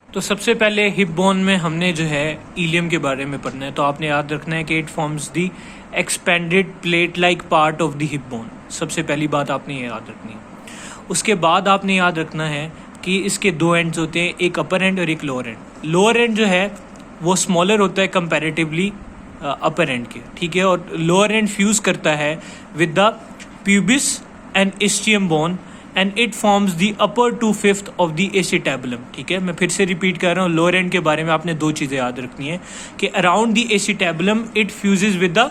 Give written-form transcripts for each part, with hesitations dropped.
तो सबसे पहले हिप बोन में हमने जो है इलियम के बारे में पढ़ना है। तो आपने याद रखना है कि it forms the expanded plate like part of the hip bone. सबसे पहली बात आपने ये याद रखनी है। उसके बाद आपने याद रखना है कि इसके दो एंड्स होते हैं, एक अपर एंड और एक लोअर एंड। लोअर एंड जो है वो स्मॉलर होता है कंपैरेटिवली अपर एंड के, ठीक है। और लोअर एंड फ्यूज करता है with the pubis and ischium bone and it forms the upper 2/5 of the acetabulum, ठीक है। मैं फिर से रिपीट कर रहा हूँ, लोअर एंड के बारे में आपने दो चीज़ें याद रखनी है कि around the acetabulum it fuses with the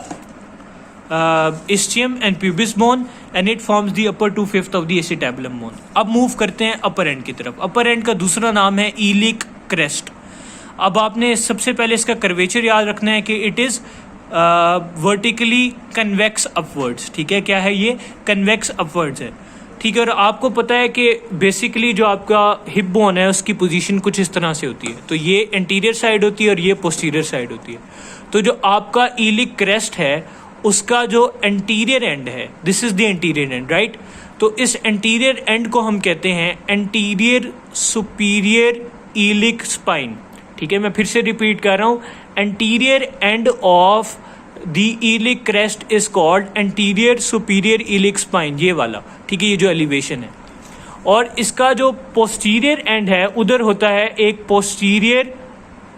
ischium and pubis bone and it forms the upper 2/5 of the acetabulum bone। अब मूव करते हैं अपर एंड की तरफ। अपर एंड का दूसरा नाम है ईलिक क्रेस्ट। अब आपने सबसे पहले इसका कर्वेचर याद रखना है कि it is vertically convex upwards, ठीक है। क्या है ये? कन्वेक्स अपवर्ड्स है, ठीक है। और आपको पता है कि बेसिकली जो आपका हिप बोन है उसकी पोजीशन कुछ इस तरह से होती है। तो ये एंटीरियर साइड होती है और ये पोस्टीरियर साइड होती है। तो जो आपका ईलिक क्रेस्ट है उसका जो एंटीरियर एंड है, this is the anterior and, right. तो इस एंटीरियर एंड को हम कहते हैं एंटीरियर सुपीरियर ईलिक स्पाइन, ठीक है। मैं फिर से रिपीट कर रहा हूं, anterior end of the iliac crest is called anterior superior iliac spine, ये वाला, ठीक है। ये जो एलिवेशन है। और इसका जो पोस्टीरियर एंड है उधर होता है एक पोस्टीरियर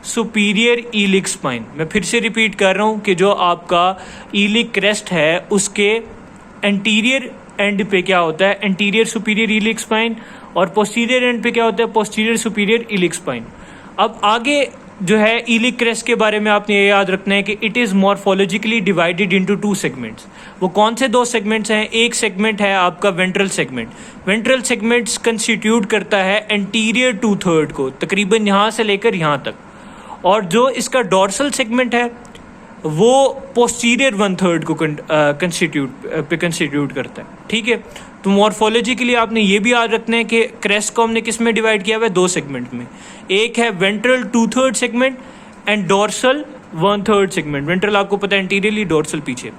सुपीरियर ईलिक स्पाइन। मैं फिर से रिपीट कर रहा हूं कि जो आपका ईलिक क्रेस्ट है उसके एंटीरियर एंड पे क्या होता है? Anterior superior iliac spine. और पोस्टीरियर एंड पे क्या होता है? Posterior superior iliac spine. अब आगे जो है ईलिक क्रेस्ट के बारे में आपने ये याद रखना है कि it is morphologically divided into 2 segments. वो कौन से 2 सेगमेंट्स हैं? एक सेगमेंट है आपका ventral segment. Ventral segments constitute करता है एंटीरियर 2/3 को, तकरीबन यहां से लेकर यहां तक। और जो इसका डॉर्सल सेगमेंट है वो पोस्टीरियर 1/3 को कंस्टिट्यूट करता है, ठीक है। तो मॉर्फोलॉजी के लिए आपने ये भी याद रखना है कि क्रेस्ट को हमने किस में डिवाइड किया हुआ है? 2 सेगमेंट में। एक है ventral 2/3 segment and dorsal 1/3 segment. Ventral आपको पता है एंटीरियरली, डॉर्सल पीछे।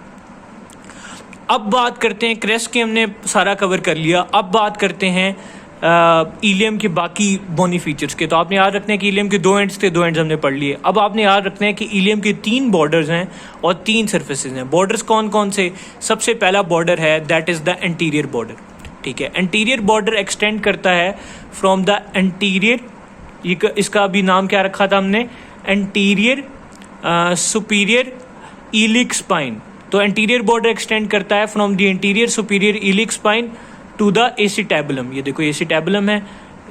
अब बात करते हैं, क्रेस्ट के हमने सारा कवर कर लिया। अब बात करते हैं इलियम के बाकी बोनी फीचर्स के। तो आपने याद रखना है कि इलियम के 2 एंड्स थे, 2 एंड्स हमने पढ़ लिए। अब आपने याद रखना है कि इलियम के 3 बॉर्डर्स हैं और 3 सर्फेसेज हैं। बॉर्डर्स कौन कौन से? सबसे पहला बॉर्डर है that is the anterior border, ठीक है। एंटीरियर बॉर्डर एक्सटेंड करता है फ्रॉम द एंटीरियर, इसका अभी नाम क्या रखा था हमने? Anterior superior iliac spine. तो एंटीरियर बॉर्डर एक्सटेंड करता है from the anterior superior iliac spine to the acetabulum. ये देखो एसिटैबुलम है,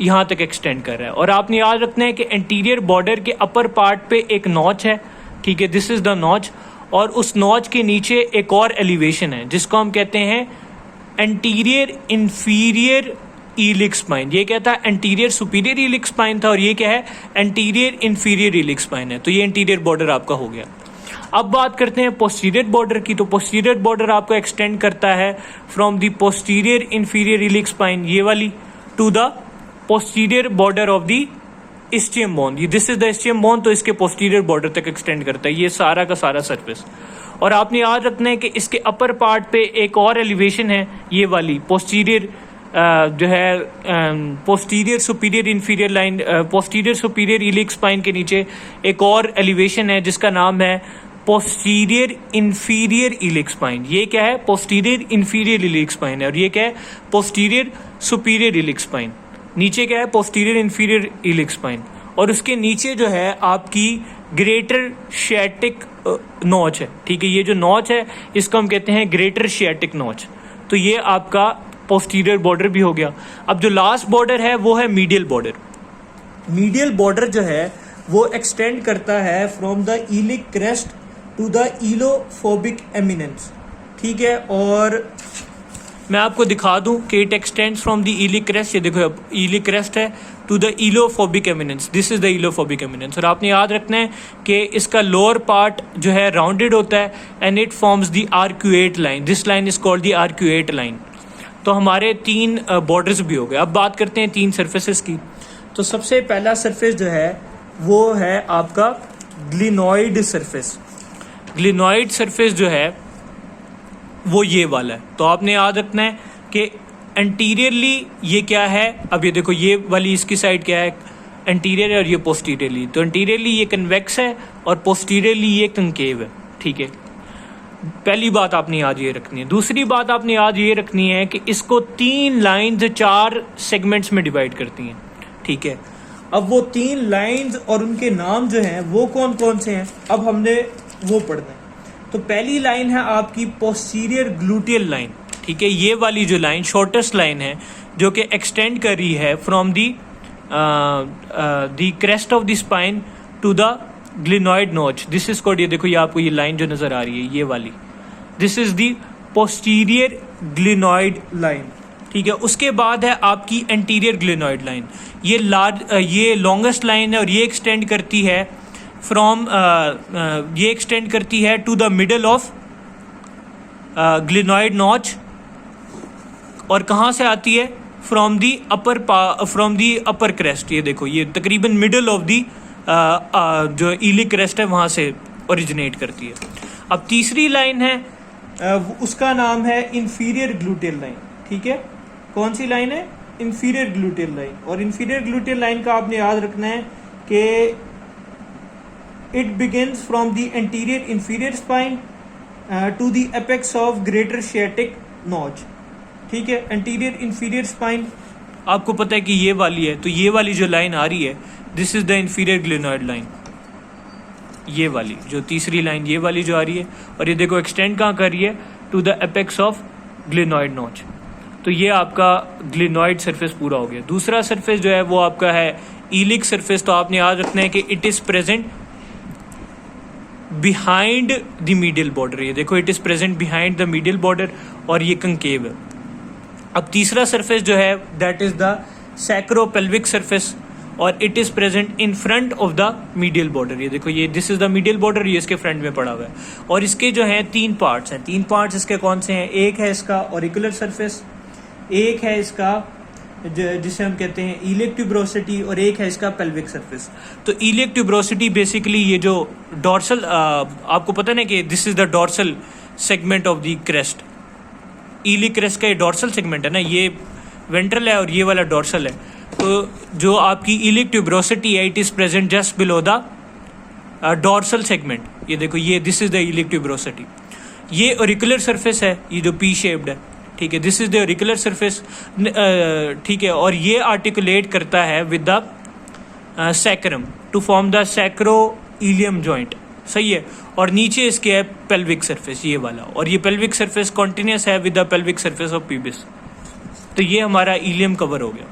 यहाँ तक एक्सटेंड कर रहा है। और आपने याद रखना है कि एंटीरियर बॉर्डर के अपर पार्ट पे एक नॉच है, ठीक है, दिस इज द नॉच। और उस नॉच के नीचे एक और एलिवेशन है जिसको हम कहते हैं एंटीरियर इंफीरियर ईलिक स्पाइन। ये क्या था? एंटीरियर सुपीरियर ईलिक स्पाइन था और ये क्या है? एंटीरियर इंफीरियर ईलिक स्पाइन है। तो ये एंटीरियर बॉर्डर आपका हो गया। अब बात करते हैं पोस्टीरियर बॉर्डर की। तो पोस्टीरियर बॉर्डर आपको एक्सटेंड करता है from the posterior inferior iliac spine, ये वाली, to the posterior border of the ischium bone. ये this is the ischium bone, तो इसके पोस्टीरियर बॉर्डर तक एक्सटेंड करता है ये सारा का सारा सरफेस। और आपने याद रखना है कि इसके अपर पार्ट पे एक और एलिवेशन है, ये वाली पोस्टीरियर जो है posterior superior inferior line, posterior superior iliac spine के नीचे एक और एलिवेशन है जिसका नाम है पोस्टीरियर इंफीरियर ईलिक स्पाइन। ये क्या है? पोस्टीरियर इंफीरियर ईलिक स्पाइन है। और ये क्या है? Posterior superior iliac spine. नीचे क्या है? Posterior inferior iliac spine. और उसके नीचे जो है आपकी ग्रेटर शियाटिक नॉच है, ठीक है। ये जो नॉच है इसको हम कहते हैं ग्रेटर शियाटिक नॉच। तो ये आपका पोस्टीरियर बॉर्डर भी हो गया। अब जो लास्ट बॉर्डर है वो है मीडियल बॉर्डर। मीडियल बॉर्डर जो है वो एक्सटेंड करता है from the iliac crest to the iliopubic eminence, ठीक है। और मैं आपको दिखा दूं कि it extends from the iliac crest, ये देखो अब ईलिक क्रेस्ट है, to the iliopubic eminence, this is the iliopubic eminence. और आपने याद रखना है कि इसका लोअर पार्ट जो है राउंडेड होता है and it forms the arcuate line, this line is called the arcuate line. तो हमारे 3 बॉर्डर्स भी हो गए। अब बात करते हैं 3 सर्फेसेस की। तो सबसे पहला सरफेस जो है वो है आपका ग्लिनॉइड सरफेस। ग्लिनॉइड सरफेस जो है वो ये वाला है। तो आपने याद रखना है कि एंटीरियरली ये क्या है? अब ये देखो ये वाली इसकी साइड क्या है? एंटीरियर है और ये पोस्टीरियरली। तो एंटीरियरली ये कन्वेक्स है और पोस्टीरियरली ये कंकेव है, ठीक है। पहली बात आपने याद ये रखनी है। दूसरी बात आपने याद ये रखनी है कि इसको 3 लाइन्स 4 सेगमेंट्स में डिवाइड करती हैं, ठीक है। अब वो 3 लाइन्स और उनके नाम जो हैं वो कौन कौन से हैं, अब हमने वो पढ़ना है। तो पहली लाइन है आपकी पोस्टीरियर ग्लूटियल लाइन, ठीक है। ये वाली जो लाइन शॉर्टेस्ट लाइन है जो कि एक्सटेंड कर रही है from the crest of the spine to the glenoid notch. This is called, ये देखो ये आपको ये लाइन जो नजर आ रही है ये वाली, this is the posterior glenoid line, ठीक है। उसके बाद है आपकी एंटीरियर ग्लिनॉइड लाइन। ये लॉन्गेस्ट लाइन है और ये एक्सटेंड करती है फ्रॉम ये एक्सटेंड करती है to the middle of glenoid notch. और कहाँ से आती है? From the upper crest. ये देखो ये तकरीबन मिडल ऑफ दी जो इलिक क्रेस्ट है वहाँ से ओरिजिनेट करती है। अब तीसरी लाइन है उसका नाम है इंफीरियर ग्लूटियल लाइन, ठीक है। कौन सी लाइन है? Inferior gluteal line. और इंफीरियर ग्लूटियल लाइन का आपने याद रखना है कि it begins from the anterior inferior spine to the apex of greater sciatic notch, ठीक है। एंटीरियर इंफीरियर स्पाइन आपको पता है कि ये वाली है, तो ये वाली जो लाइन आ रही है this is the inferior glenoid line. ये वाली जो तीसरी लाइन ये वाली जो आ रही है, और ये देखो एक्सटेंड कहाँ कर रही है? To the apex of glenoid notch. तो ये आपका ग्लिनॉइड सरफेस पूरा हो गया। दूसरा सरफेस जो है वो आपका है इलिक सरफेस। तो आपने याद रखना है कि it is present behind the medial border. ये देखो it is present behind the medial border और ये कंकेव है। अब तीसरा सरफेस जो है that is the sacropelvic surface और it is present in front of the medial border. ये देखो ये this is the medial border, ये इसके फ्रंट में पड़ा हुआ है। और इसके जो हैं 3 पार्ट्स हैं। 3 पार्ट्स इसके कौन से हैं? एक है इसका ऑरिकुलर सरफेस, एक है इसका जिसे हम कहते हैं इलिक ट्यूबरोसिटी, और एक है इसका पेल्विक सरफेस। तो इलिक ट्यूबरोसिटी बेसिकली ये जो डॉर्सल आपको पता ना कि this is the dorsal segment of the crest. Iliac crest का ये डॉर्सल सेगमेंट है ना, ये वेंट्रल है और ये वाला डॉर्सल है। तो जो आपकी इलिक ट्यूबरोसिटी है it is present just below the dorsal segment. ये देखो ये this is the iliac tuberosity. ये ऑरिकुलर सरफेस है, ये जो पी शेप्ड है, ठीक है। This is the auricular surface, ठीक है। और ये आर्टिकुलेट करता है with the sacrum to form the sacroiliac joint, सही है। और नीचे इसके है पेल्विक सरफेस ये वाला, और ये पेल्विक सरफेस कॉन्टिन्यूस है with the pelvic surface of पीबिस। तो ये हमारा इलियम कवर हो गया।